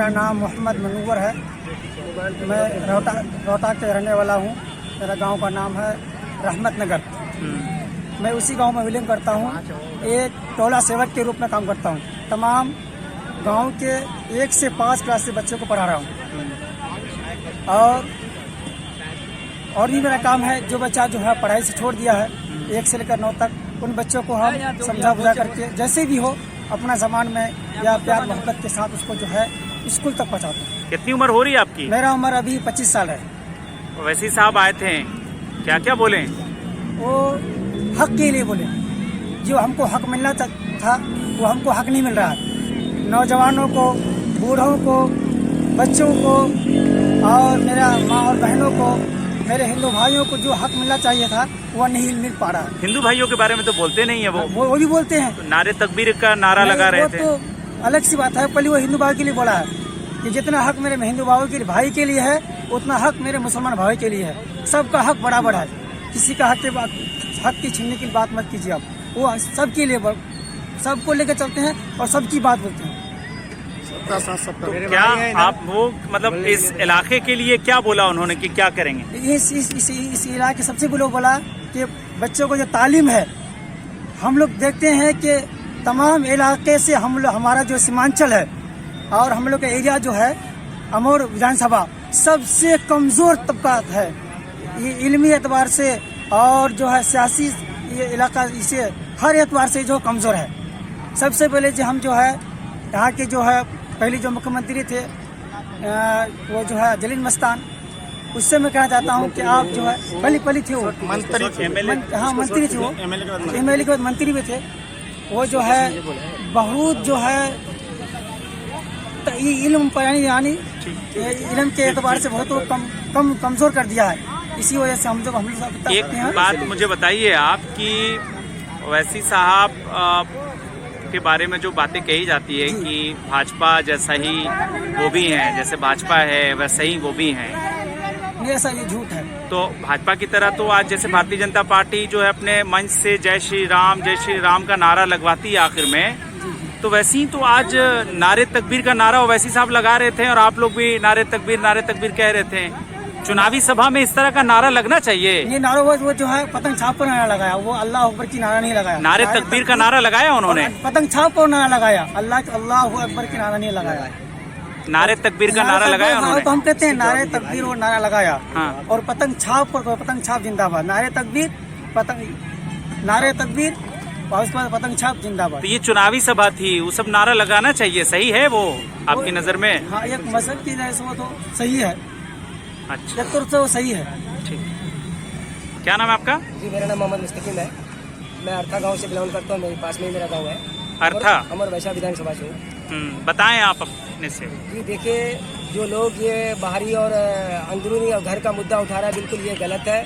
मेरा नाम मोहम्मद मनूवर है। मैं रोहतक के रहने वाला हूँ। मेरा गांव का नाम है रहमत नगर। मैं उसी गांव में बिलोंग करता हूँ। एक टोला सेवक के रूप में काम करता हूँ। तमाम गांव के 1 से 5 क्लास के बच्चों को पढ़ा रहा हूँ। और भी मेरा काम है, जो बच्चा जो है पढ़ाई से छोड़ दिया है 1 से लेकर 9 तक, उन बच्चों को हम समझा बुझा करके जैसे भी हो अपना ज़बान में या प्यार मोहब्बत के साथ उसको जो है स्कूल तक पहुँचाते हैं। कितनी उम्र हो रही है आपकी? मेरा उम्र अभी 25 साल है। वैसी साहब आए थे, क्या क्या बोले? वो हक के लिए बोले, जो हमको हक मिलना था वो हमको हक नहीं मिल रहा है। नौजवानों को, बूढ़ों को, बच्चों को और मेरा माँ और बहनों को, मेरे हिंदू भाइयों को जो हक मिलना चाहिए था वो नहीं मिल पा रहा है। हिंदू भाइयों के बारे में तो बोलते नहीं है वो भी बोलते हैं। तो नारे तकबीर का नारा लगा रहे थे। तो अलग सी बात है। पहले वो हिंदू भाई के लिए बोला है कि जितना हक मेरे हिंदू भाई के लिए है उतना हक मेरे मुसलमान भाई के लिए है। सबका हक बराबर है। किसी का हक की छीनने की बात मत कीजिए आप। वो सबके लिए, सबको लेकर चलते हैं और सबकी बात बोलते हैं। तो क्या आप वो मतलब इस इलाके के लिए क्या बोला उन्होंने कि क्या करेंगे? इस इलाके सबसे पहले बोला कि बच्चों को जो तालीम है, हम लोग देखते हैं कि तमाम इलाके से हमारा जो सीमांचल है और हम लोग का एरिया जो है अमोर विधानसभा सबसे कमज़ोर तबका है। ये इल्मी एतबार से और जो है सियासी ये इलाका इसे हर एतबार से जो कमज़ोर है। सबसे पहले जो हम जो है यहाँ के जो है पहले जो मुख्यमंत्री थे वो जो है जलील मस्तान, उससे मैं कहना चाहता हूँ कि आप जो है पहले थे वो मंत्री थे, हाँ मंत्री थे, वो एमएलए के बाद मंत्री भी थे। वो जो है बहुत जो है इल्म यानी इल्म के एतबार से बहुत कमज़ोर कर दिया है। इसी वजह से हम लोग एक बात मुझे बताइए आपकी वैसी साहब के बारे में जो बातें कही जाती है कि भाजपा जैसा ही वो भी हैं, जैसे भाजपा है वैसा ही वो भी हैं, ऐसा ये झूठ है। तो भाजपा की तरह तो आज जैसे भारतीय जनता पार्टी जो है अपने मंच से जय श्री राम का नारा लगवाती है आखिर में, तो वैसे ही तो आज नारे तकबीर का नारा वैसी साहब लगा रहे थे और आप लोग भी नारे तकबीर कह रहे थे। चुनावी सभा में इस तरह का नारा लगना चाहिए। ये नारा वो जो है पतंग छाप पर नारा लगाया, वो अल्लाह अकबर की नारा नहीं लगाया। नारे तकबीर का नारा लगाया उन्होंने, पतंग छाप पर नारा लगाया, अल्लाह अकबर की नारा नहीं लगाया। नारे तकबीर का नारा लगाया उन्होंने। तो हम कहते हैं नारे तकबीर और नारा लगाया। हाँ। और पतंग छाप जिंदाबाद। नारे तकबीर और उसके बाद पतंग छाप जिंदाबाद। तो ये चुनावी सभा थी, वो सब नारा लगाना चाहिए। सही है वो आपकी नजर में? हाँ, एक मजहब की नजर से वो तो सही है। अच्छा, तो वो सही है। ठीक। क्या नाम है आपका? जी मेरा नाम मोहम्मद मुस्तकीम है। मैं अर्था गांव से बिलोंग करता हूँ। मेरे पास में ही मेरा गांव है अर्था। अमर वैशाली विधानसभा से हूँ। बताएं आप अपने से। जी देखिए, जो लोग ये बाहरी और अंदरूनी और घर का मुद्दा उठा रहा है, बिल्कुल ये गलत है।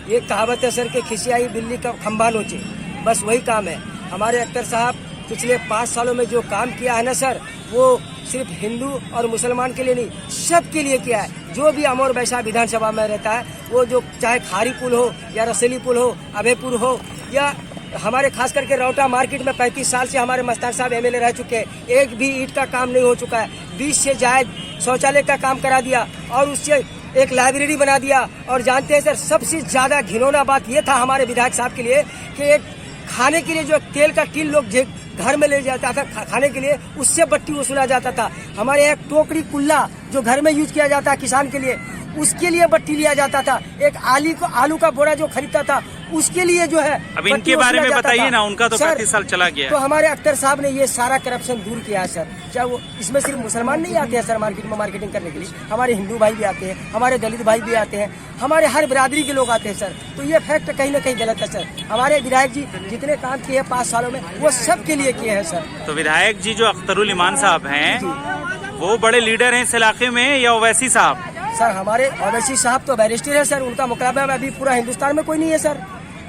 ये कहावत है सर के खिसियाई बिल्ली का खंभा नोचे, बस वही काम है। हमारे अख्तर साहब पिछले 5 सालों में जो काम किया है ना सर, वो सिर्फ हिंदू और मुसलमान के लिए नहीं, सब के लिए किया है। जो भी अमोर वैशाली विधानसभा में रहता है, वो जो चाहे खारी पुल हो या रसेली पुल हो, अभयपुर हो, या हमारे खास करके रौटा मार्केट में 35 साल से हमारे मस्तान साहब एमएलए रह चुके हैं। एक भी ईंट का काम नहीं हो चुका है। 20 से जायद शौचालय का काम करा दिया और उससे एक लाइब्रेरी बना दिया। और जानते हैं सर, सबसे ज्यादा घिनौना बात ये था हमारे विधायक साहब के लिए कि एक खाने के लिए जो तेल का टिन लोग घर में ले जाता था खाने के लिए, उससे बट्टी वसूला जाता था। हमारे यहाँ टोकरी कुल्ला जो घर में यूज किया जाता है किसान के लिए, उसके लिए बट्टी लिया जाता था। एक आलू का बोरा जो खरीदता था, उसके लिए जो है। अब इनके बारे में बताइए ना, उनका तो 35 साल चला गया। तो हमारे अख्तर साहब ने ये सारा करप्शन दूर किया है सर। चाहे वो इसमें सिर्फ मुसलमान नहीं आते हैं सर मार्केट में मार्केटिंग करने के लिए, हमारे हिंदू भाई भी आते हैं, हमारे दलित भाई भी आते हैं, हमारे हर बिरादरी के लोग आते हैं सर। तो ये फैक्ट कहीं ना कहीं गलत है सर। हमारे विधायक जी जितने काम किए हैं 5 सालों में, वो सब के लिए किए हैं सर। तो विधायक जी जो अख्तरुल ईमान साहब हैं, वो बड़े लीडर हैं इस इलाके में, या ओवैसी साहब? सर हमारे ओवैसी साहब तो बैरिस्टर है सर, उनका मुकाबला में अभी पूरा हिंदुस्तान में कोई नहीं है सर।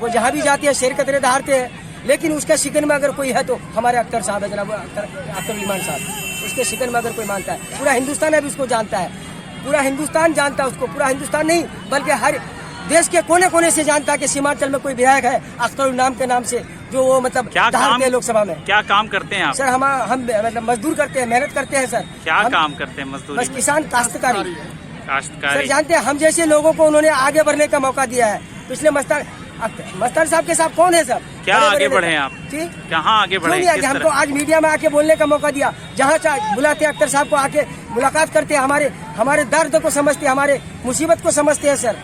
वो जहाँ भी जाते हैं शेर कतरे दहाड़ते हैं, लेकिन उसके शिकन में अगर कोई है तो हमारे अख्तर साहब है, जनाब अख्तरुल ईमान साहब। उसके शिकन में अगर कोई मानता है, पूरा हिंदुस्तान अभी उसको जानता है, पूरा हिंदुस्तान जानता है उसको। पूरा हिंदुस्तान नहीं बल्कि हर देश के कोने कोने से जानता है कि सीमांचल में कोई विधायक है अख्तरुल नाम के नाम से, जो वो मतलब क्या काम दहाड़ते हैं लोकसभा में। क्या काम करते हैं आप? सर हम मतलब मजदूर करते हैं, मेहनत करते हैं सर। क्या काम करते हैं मजदूरी बस में? किसान काश्तकारी। सर काश्तकारी। जानते हैं हम जैसे लोगों को उन्होंने आगे बढ़ने का मौका दिया है। पिछले मस्तान साहब के साथ कौन है सब? क्या बड़े-बड़े आगे नेता। बढ़े आप? जी कहाँ आगे क्यों बढ़े? नहीं आगे? किस हमको तरह? आज मीडिया में आके बोलने का मौका दिया। जहाँ बुलाते हैं अख्तर साहब को, आके मुलाकात करते हैं, हमारे दर्द को समझते हैं, हमारे मुसीबत को समझते हैं सर।